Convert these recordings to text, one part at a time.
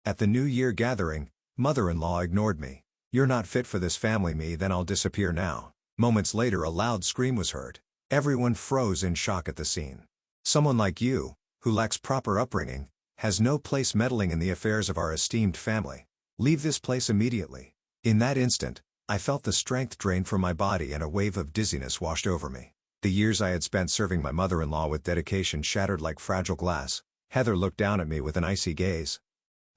At the New Year gathering, mother-in-law ignored me. "You're not fit for this family, me, then I'll disappear now." Moments later a loud scream was heard. Everyone froze in shock at the scene. "Someone like you, who lacks proper upbringing, has no place meddling in the affairs of our esteemed family. Leave this place immediately." In that instant, I felt the strength drain from my body and a wave of dizziness washed over me. The years I had spent serving my mother-in-law with dedication shattered like fragile glass. Heather looked down at me with an icy gaze.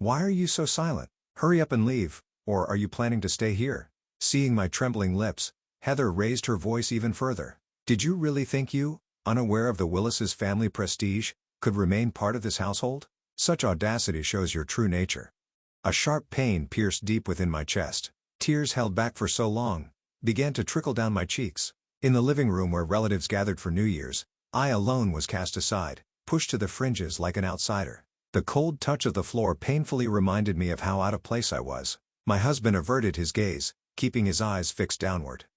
"Why are you so silent? Hurry up and leave, or are you planning to stay here?" Seeing my trembling lips, Heather raised her voice even further. "Did you really think you, unaware of the Willis's family prestige, could remain part of this household? Such audacity shows your true nature." A sharp pain pierced deep within my chest. Tears held back for so long began to trickle down my cheeks. In the living room where relatives gathered for New Year's, I alone was cast aside, pushed to the fringes like an outsider. The cold touch of the floor painfully reminded me of how out of place I was. My husband averted his gaze, keeping his eyes fixed downward.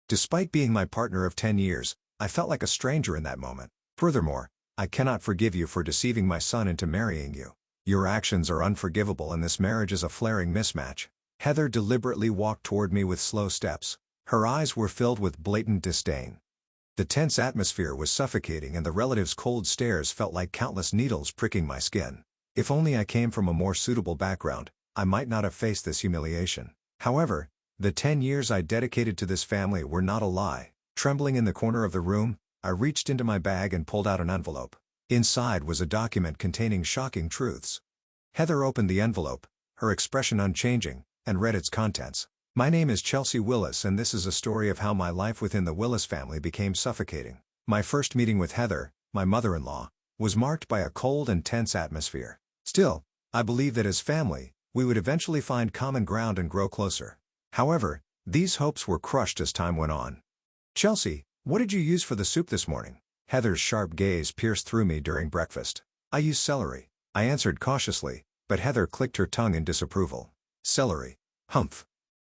Despite being my partner of 10 years, I felt like a stranger in that moment. "Furthermore, I cannot forgive you for deceiving my son into marrying you. Your actions are unforgivable and this marriage is a flaring mismatch." Heather deliberately walked toward me with slow steps. Her eyes were filled with blatant disdain. The tense atmosphere was suffocating and the relatives' cold stares felt like countless needles pricking my skin. If only I came from a more suitable background, I might not have faced this humiliation. However, the 10 years I dedicated to this family were not a lie. Trembling in the corner of the room, I reached into my bag and pulled out an envelope. Inside was a document containing shocking truths. Heather opened the envelope, her expression unchanging, and read its contents. "My name is Chelsea Willis and this is a story of how my life within the Willis family became suffocating." My first meeting with Heather, my mother-in-law, was marked by a cold and tense atmosphere. Still, I believed that as family, we would eventually find common ground and grow closer. However, these hopes were crushed as time went on. "Chelsea, what did you use for the soup this morning?" Heather's sharp gaze pierced through me during breakfast. "I used celery," I answered cautiously, but Heather clicked her tongue in disapproval. "Celery? Humph.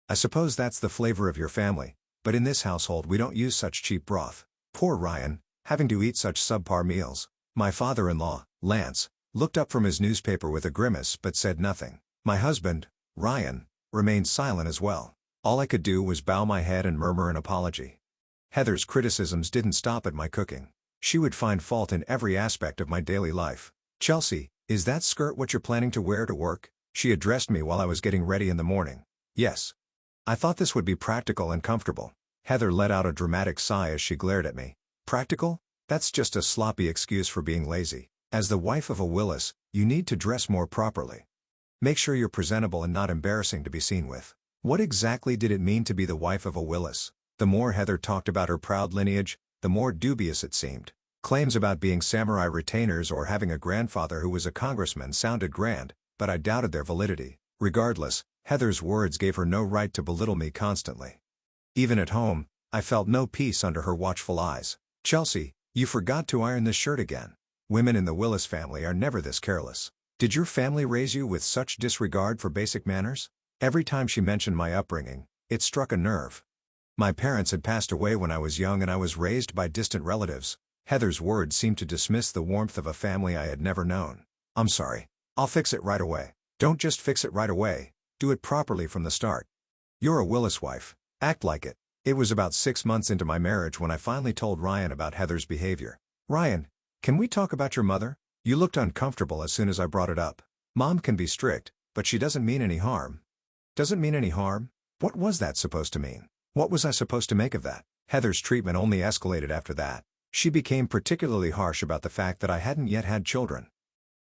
I suppose that's the flavor of your family, but in this household we don't use such cheap broth. Poor Ryan, having to eat such subpar meals." My father-in-law, Lance, looked up from his newspaper with a grimace but said nothing. My husband, Ryan, remained silent as well. All I could do was bow my head and murmur an apology. Heather's criticisms didn't stop at my cooking. She would find fault in every aspect of my daily life. "Chelsea, is that skirt what you're planning to wear to work?" she addressed me while I was getting ready in the morning. "Yes. I thought this would be practical and comfortable." Heather let out a dramatic sigh as she glared at me. "Practical? That's just a sloppy excuse for being lazy. As the wife of a Willis, you need to dress more properly. Make sure you're presentable and not embarrassing to be seen with." What exactly did it mean to be the wife of a Willis? The more Heather talked about her proud lineage, the more dubious it seemed. Claims about being samurai retainers or having a grandfather who was a congressman sounded grand, but I doubted their validity. Regardless, Heather's words gave her no right to belittle me constantly. Even at home, I felt no peace under her watchful eyes. "Chelsea, you forgot to iron this shirt again. Women in the Willis family are never this careless. Did your family raise you with such disregard for basic manners?" Every time she mentioned my upbringing, it struck a nerve. My parents had passed away when I was young and I was raised by distant relatives. Heather's words seemed to dismiss the warmth of a family I had never known. "I'm sorry. I'll fix it right away." "Don't just fix it right away. Do it properly from the start. You're a Willis wife. Act like it." It was about 6 months into my marriage when I finally told Ryan about Heather's behavior. "Ryan, can we talk about your mother? You looked uncomfortable as soon as I brought it up. Mom can be strict, but she doesn't mean any harm." "Doesn't mean any harm?" What was that supposed to mean? What was I supposed to make of that? Heather's treatment only escalated after that. She became particularly harsh about the fact that I hadn't yet had children.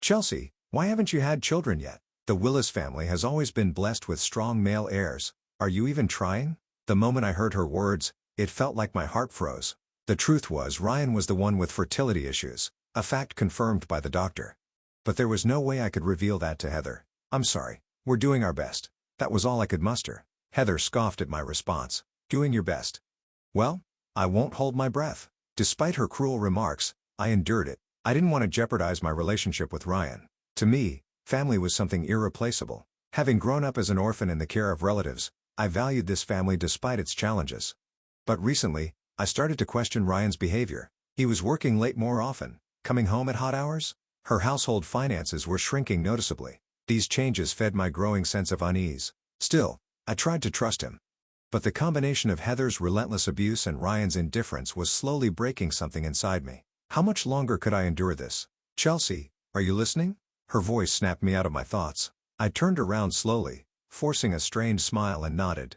"Chelsea, why haven't you had children yet? The Willis family has always been blessed with strong male heirs. Are you even trying?" The moment I heard her words, it felt like my heart froze. The truth was Ryan was the one with fertility issues, a fact confirmed by the doctor. But there was no way I could reveal that to Heather. "I'm sorry, we're doing our best." That was all I could muster. Heather scoffed at my response. "Doing your best? Well, I won't hold my breath." Despite her cruel remarks, I endured it. I didn't want to jeopardize my relationship with Ryan. To me, family was something irreplaceable. Having grown up as an orphan in the care of relatives, I valued this family despite its challenges. But recently, I started to question Ryan's behavior. He was working late more often, coming home at hot hours. Her household finances were shrinking noticeably. These changes fed my growing sense of unease. Still, I tried to trust him. But the combination of Heather's relentless abuse and Ryan's indifference was slowly breaking something inside me. How much longer could I endure this? Chelsea, are you listening? Her voice snapped me out of my thoughts. I turned around slowly, forcing a strained smile, and nodded.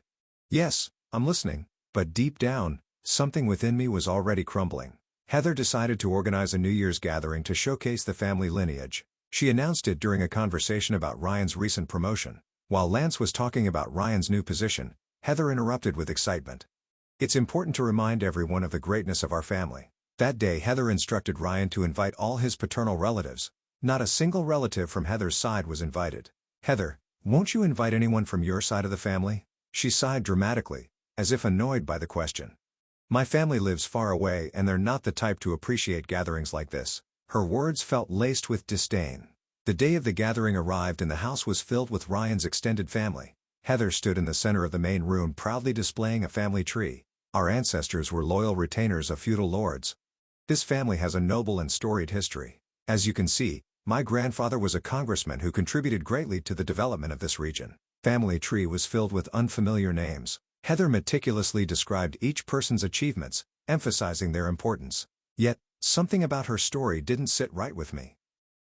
Yes, I'm listening. But deep down, something within me was already crumbling. Heather decided to organize a New Year's gathering to showcase the family lineage. She announced it during a conversation about Ryan's recent promotion. While Lance was talking about Ryan's new position, Heather interrupted with excitement. It's important to remind everyone of the greatness of our family. That day Heather instructed Ryan to invite all his paternal relatives. Not a single relative from Heather's side was invited. Heather, won't you invite anyone from your side of the family? She sighed dramatically, as if annoyed by the question. My family lives far away and they're not the type to appreciate gatherings like this. Her words felt laced with disdain. The day of the gathering arrived and the house was filled with Ryan's extended family. Heather stood in the center of the main room proudly displaying a family tree. Our ancestors were loyal retainers of feudal lords. This family has a noble and storied history. As you can see, my grandfather was a congressman who contributed greatly to the development of this region. Family tree was filled with unfamiliar names. Heather meticulously described each person's achievements, emphasizing their importance. Yet, something about her story didn't sit right with me.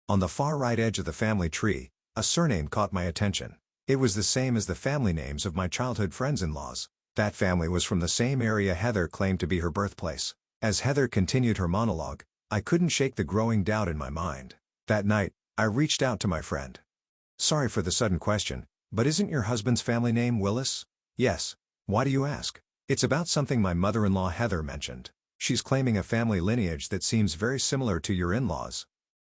On the far right edge of the family tree, a surname caught my attention. It was the same as the family names of my childhood friends-in-laws. That family was from the same area Heather claimed to be her birthplace. As Heather continued her monologue, I couldn't shake the growing doubt in my mind. That night, I reached out to my friend. Sorry for the sudden question, but isn't your husband's family name Willis? Yes. Why do you ask? It's about something my mother-in-law Heather mentioned. She's claiming a family lineage that seems very similar to your in-laws.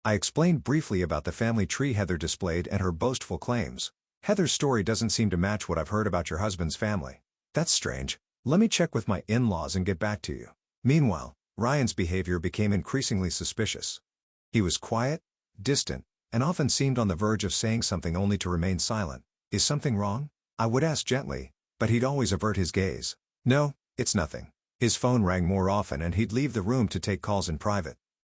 I explained briefly about the family tree Heather displayed and her boastful claims. Heather's story doesn't seem to match what I've heard about your husband's family. That's strange. Let me check with my in-laws and get back to you. Meanwhile, Ryan's behavior became increasingly suspicious. He was quiet, distant, and often seemed on the verge of saying something only to remain silent. Is something wrong? I would ask gently, but he'd always avert his gaze. No, it's nothing. His phone rang more often and he'd leave the room to take calls in private.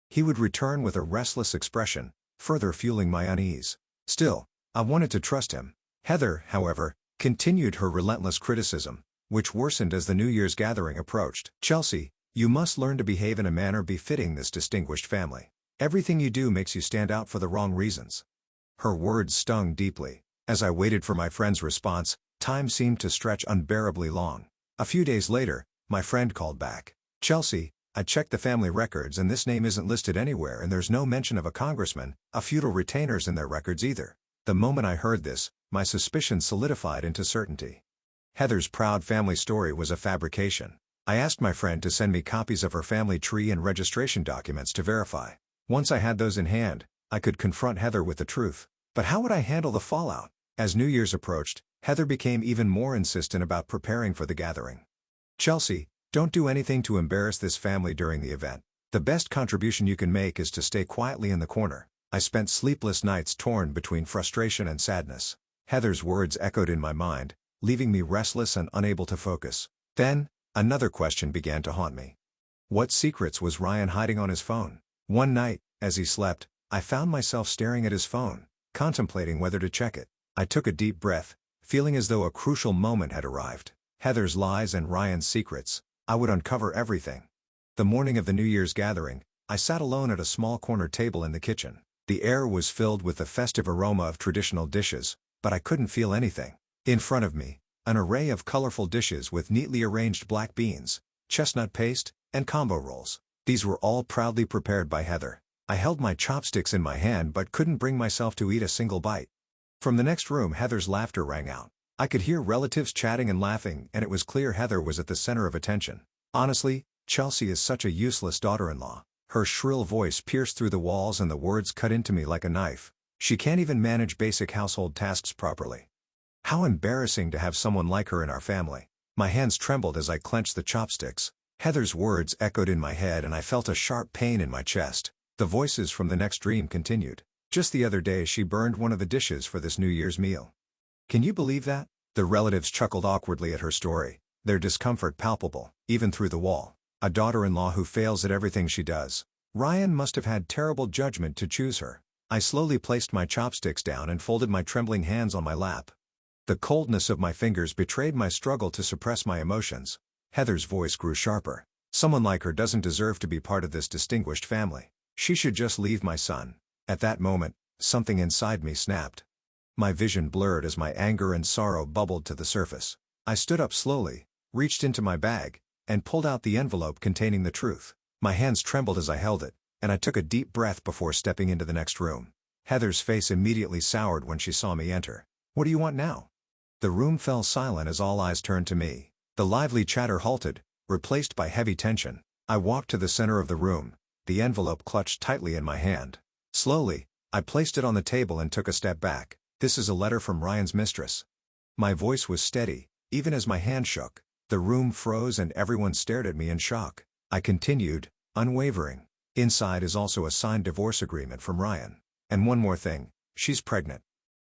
He would return with a restless expression, further fueling my unease. Still, I wanted to trust him. Heather, however, continued her relentless criticism, which worsened as the New Year's gathering approached. Chelsea, you must learn to behave in a manner befitting this distinguished family. Everything you do makes you stand out for the wrong reasons. Her words stung deeply. As I waited for my friend's response, time seemed to stretch unbearably long. A few days later, my friend called back. Chelsea, I checked the family records and this name isn't listed anywhere and there's no mention of a congressman, a feudal retainers in their records either. The moment I heard this, my suspicions solidified into certainty. Heather's proud family story was a fabrication. I asked my friend to send me copies of her family tree and registration documents to verify. Once I had those in hand, I could confront Heather with the truth. But how would I handle the fallout? As New Year's approached, Heather became even more insistent about preparing for the gathering. Chelsea, don't do anything to embarrass this family during the event. The best contribution you can make is to stay quietly in the corner. I spent sleepless nights torn between frustration and sadness. Heather's words echoed in my mind, leaving me restless and unable to focus. Then, another question began to haunt me. What secrets was Ryan hiding on his phone? One night, as he slept, I found myself staring at his phone, contemplating whether to check it. I took a deep breath, feeling as though a crucial moment had arrived. Heather's lies and Ryan's secrets. I would uncover everything. The morning of the New Year's gathering, I sat alone at a small corner table in the kitchen. The air was filled with the festive aroma of traditional dishes, but I couldn't feel anything. In front of me, an array of colorful dishes with neatly arranged black beans, chestnut paste, and combo rolls. These were all proudly prepared by Heather. I held my chopsticks in my hand but couldn't bring myself to eat a single bite. From the next room Heather's laughter rang out. I could hear relatives chatting and laughing and it was clear Heather was at the center of attention. Honestly, Chelsea is such a useless daughter-in-law. Her shrill voice pierced through the walls and the words cut into me like a knife. She can't even manage basic household tasks properly. How embarrassing to have someone like her in our family. My hands trembled as I clenched the chopsticks. Heather's words echoed in my head and I felt a sharp pain in my chest. The voices from the next dream continued. Just the other day she burned one of the dishes for this New Year's meal. Can you believe that? The relatives chuckled awkwardly at her story, their discomfort palpable, even through the wall. A daughter-in-law who fails at everything she does. Ryan must have had terrible judgment to choose her. I slowly placed my chopsticks down and folded my trembling hands on my lap. The coldness of my fingers betrayed my struggle to suppress my emotions. Heather's voice grew sharper. Someone like her doesn't deserve to be part of this distinguished family. She should just leave my son. At that moment, something inside me snapped. My vision blurred as my anger and sorrow bubbled to the surface. I stood up slowly, reached into my bag, and pulled out the envelope containing the truth. My hands trembled as I held it, and I took a deep breath before stepping into the next room. Heather's face immediately soured when she saw me enter. "What do you want now?" The room fell silent as all eyes turned to me. The lively chatter halted, replaced by heavy tension. I walked to the center of the room, the envelope clutched tightly in my hand. Slowly, I placed it on the table and took a step back. "This is a letter from Ryan's mistress." My voice was steady, even as my hand shook. The room froze and everyone stared at me in shock. I continued, unwavering. "Inside is also a signed divorce agreement from Ryan. And one more thing, she's pregnant."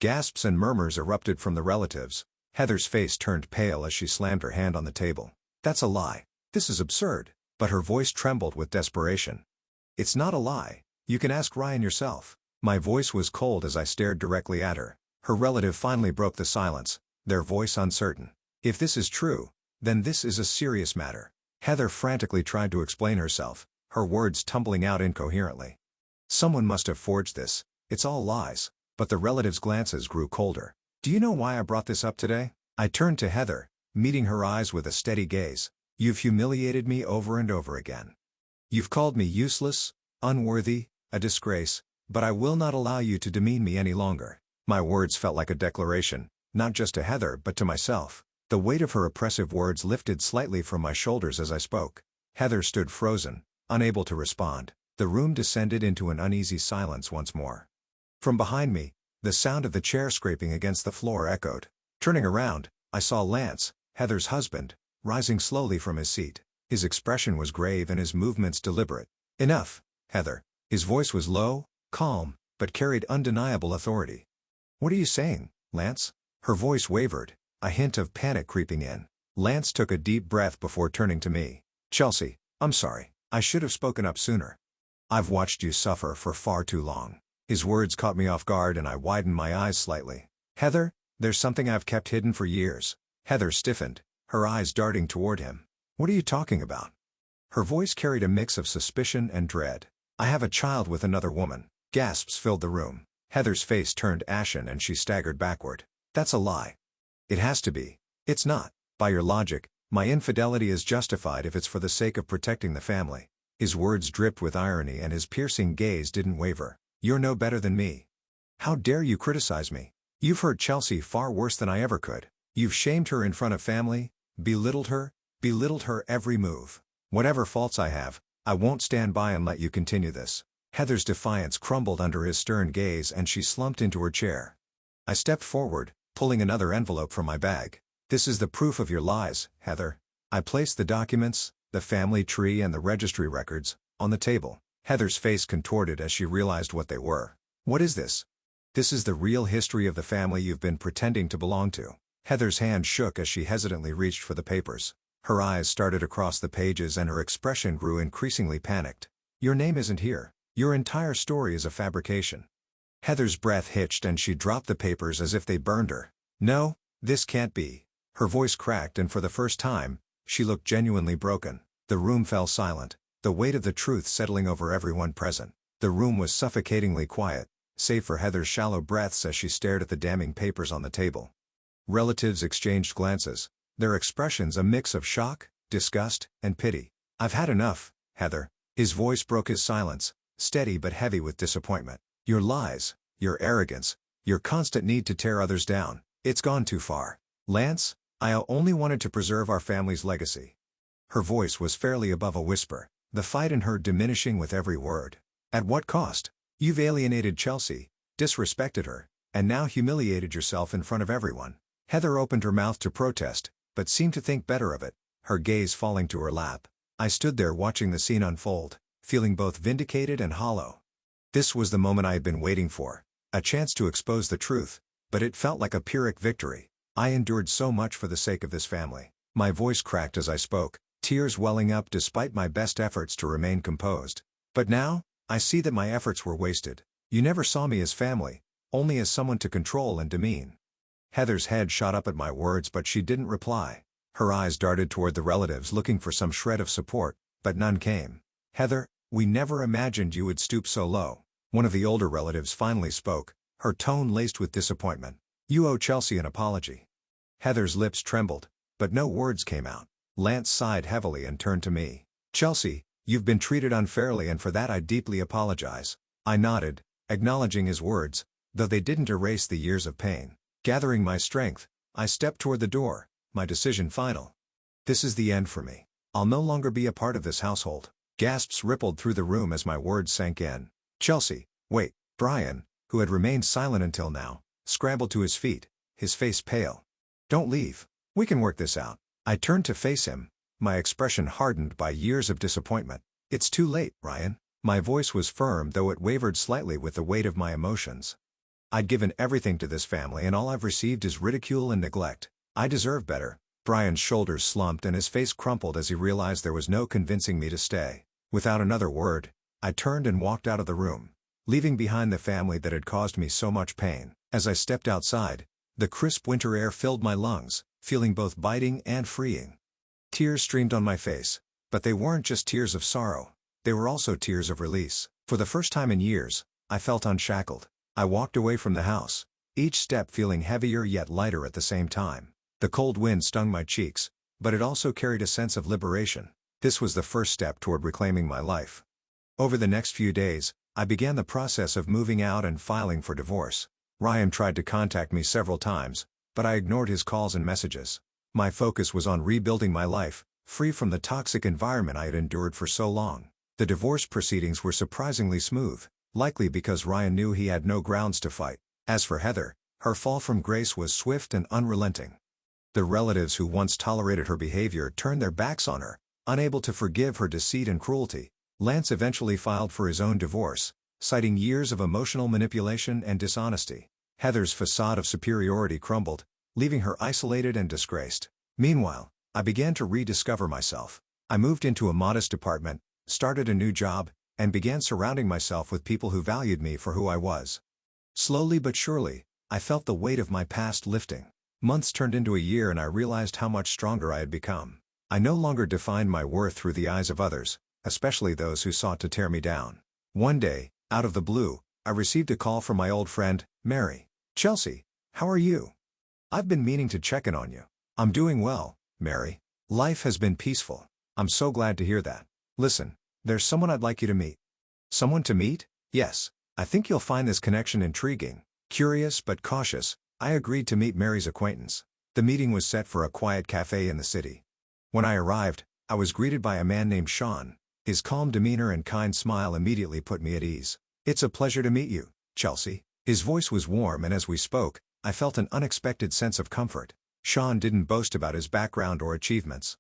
Gasps and murmurs erupted from the relatives. Heather's face turned pale as she slammed her hand on the table. "That's a lie. This is absurd." But her voice trembled with desperation. "It's not a lie. You can ask Ryan yourself." My voice was cold as I stared directly at her. Her relative finally broke the silence, their voice uncertain. "If this is true, then this is a serious matter." Heather frantically tried to explain herself, her words tumbling out incoherently. "Someone must have forged this. It's all lies." But the relatives' glances grew colder. "Do you know why I brought this up today?" I turned to Heather, meeting her eyes with a steady gaze. "You've humiliated me over and over again. You've called me useless, unworthy, a disgrace, but I will not allow you to demean me any longer." My words felt like a declaration, not just to Heather but to myself. The weight of her oppressive words lifted slightly from my shoulders as I spoke. Heather stood frozen, unable to respond. The room descended into an uneasy silence once more. From behind me, the sound of the chair scraping against the floor echoed. Turning around, I saw Lance, Heather's husband, rising slowly from his seat. His expression was grave and his movements deliberate. "Enough, Heather." His voice was low, calm, but carried undeniable authority. "What are you saying, Lance?" Her voice wavered, a hint of panic creeping in. Lance took a deep breath before turning to me. "Chelsea, I'm sorry. I should have spoken up sooner. I've watched you suffer for far too long." His words caught me off guard and I widened my eyes slightly. "Heather, there's something I've kept hidden for years." Heather stiffened, her eyes darting toward him. "What are you talking about?" Her voice carried a mix of suspicion and dread. "I have a child with another woman." Gasps filled the room. Heather's face turned ashen and she staggered backward. "That's a lie." "It has to be." "It's not. By your logic, my infidelity is justified if it's for the sake of protecting the family." His words dripped with irony and his piercing gaze didn't waver. "You're no better than me. How dare you criticize me? You've hurt Chelsea far worse than I ever could. You've shamed her in front of family, belittled her every move. Whatever faults I have, I won't stand by and let you continue this." Heather's defiance crumbled under his stern gaze and she slumped into her chair. I stepped forward, pulling another envelope from my bag. "This is the proof of your lies, Heather." I placed the documents, the family tree and the registry records, on the table. Heather's face contorted as she realized what they were. "What is this?" "This is the real history of the family you've been pretending to belong to." Heather's hand shook as she hesitantly reached for the papers. Her eyes started across the pages and her expression grew increasingly panicked. "Your name isn't here. Your entire story is a fabrication." Heather's breath hitched and she dropped the papers as if they burned her. "No, this can't be." Her voice cracked and for the first time, she looked genuinely broken. The room fell silent, the weight of the truth settling over everyone present. The room was suffocatingly quiet, save for Heather's shallow breaths as she stared at the damning papers on the table. Relatives exchanged glances, their expressions a mix of shock, disgust, and pity. "I've had enough, Heather." His voice broke his silence, steady but heavy with disappointment. "Your lies, your arrogance, your constant need to tear others down, it's gone too far. Lance, I only wanted to preserve our family's legacy." Her voice was fairly above a whisper, the fight in her diminishing with every word. "At what cost? You've alienated Chelsea, disrespected her, and now humiliated yourself in front of everyone." Heather opened her mouth to protest, but seemed to think better of it, her gaze falling to her lap. I stood there watching the scene unfold, feeling both vindicated and hollow. This was the moment I had been waiting for, a chance to expose the truth, but it felt like a Pyrrhic victory. I endured so much for the sake of this family. My voice cracked as I spoke, tears welling up despite my best efforts to remain composed. "But now, I see that my efforts were wasted. You never saw me as family, only as someone to control and demean. Heather's head shot up at my words, but she didn't reply. Her eyes darted toward the relatives looking for some shred of support, but none came. Heather, we never imagined you would stoop so low. One of the older relatives finally spoke, her tone laced with disappointment. You owe Chelsea an apology. Heather's lips trembled, but no words came out. Lance sighed heavily and turned to me. Chelsea, you've been treated unfairly, and for that I deeply apologize. I nodded, acknowledging his words, though they didn't erase the years of pain. Gathering my strength, I stepped toward the door, my decision final. This is the end for me. I'll no longer be a part of this household. Gasps rippled through the room as my words sank in. Chelsea, wait. Brian, who had remained silent until now, scrambled to his feet, his face pale. Don't leave. We can work this out. I turned to face him, my expression hardened by years of disappointment. It's too late, Ryan. My voice was firm, though it wavered slightly with the weight of my emotions. I'd given everything to this family, and all I've received is ridicule and neglect. I deserve better. Brian's shoulders slumped and his face crumpled as he realized there was no convincing me to stay. Without another word, I turned and walked out of the room, leaving behind the family that had caused me so much pain. As I stepped outside, the crisp winter air filled my lungs, feeling both biting and freeing. Tears streamed on my face, but they weren't just tears of sorrow. They were also tears of release. For the first time in years, I felt unshackled. I walked away from the house, each step feeling heavier yet lighter at the same time. The cold wind stung my cheeks, but it also carried a sense of liberation. This was the first step toward reclaiming my life. Over the next few days, I began the process of moving out and filing for divorce. Ryan tried to contact me several times, but I ignored his calls and messages. My focus was on rebuilding my life, free from the toxic environment I had endured for so long. The divorce proceedings were surprisingly smooth, likely because Ryan knew he had no grounds to fight. As for Heather, her fall from grace was swift and unrelenting. The relatives who once tolerated her behavior turned their backs on her, unable to forgive her deceit and cruelty. Lance eventually filed for his own divorce, citing years of emotional manipulation and dishonesty. Heather's facade of superiority crumbled, leaving her isolated and disgraced. Meanwhile, I began to rediscover myself. I moved into a modest apartment, started a new job, and began surrounding myself with people who valued me for who I was. Slowly but surely, I felt the weight of my past lifting. Months turned into a year and I realized how much stronger I had become. I no longer defined my worth through the eyes of others, especially those who sought to tear me down. One day, out of the blue, I received a call from my old friend, Mary. Chelsea, how are you? I've been meaning to check in on you. I'm doing well, Mary. Life has been peaceful. I'm so glad to hear that. Listen, there's someone I'd like you to meet. Someone to meet? Yes. I think you'll find this connection intriguing. Curious but cautious, I agreed to meet Mary's acquaintance. The meeting was set for a quiet cafe in the city. When I arrived, I was greeted by a man named Sean. His calm demeanor and kind smile immediately put me at ease. It's a pleasure to meet you, Chelsea. His voice was warm, and as we spoke, I felt an unexpected sense of comfort. Sean didn't boast about his background or achievements.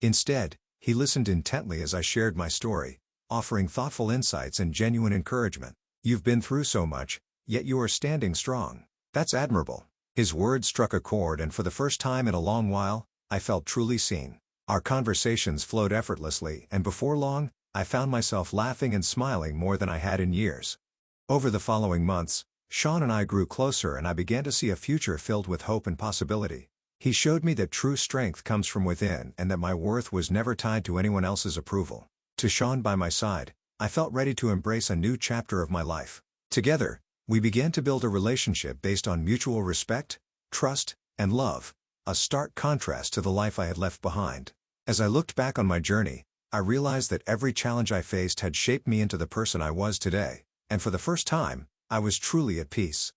Instead, he listened intently as I shared my story, offering thoughtful insights and genuine encouragement. You've been through so much, yet you are standing strong. That's admirable. His words struck a chord, and for the first time in a long while, I felt truly seen. Our conversations flowed effortlessly, and before long, I found myself laughing and smiling more than I had in years. Over the following months, Sean and I grew closer, and I began to see a future filled with hope and possibility. He showed me that true strength comes from within and that my worth was never tied to anyone else's approval. To Sean by my side, I felt ready to embrace a new chapter of my life. Together, we began to build a relationship based on mutual respect, trust, and love, a stark contrast to the life I had left behind. As I looked back on my journey, I realized that every challenge I faced had shaped me into the person I was today, and for the first time, I was truly at peace.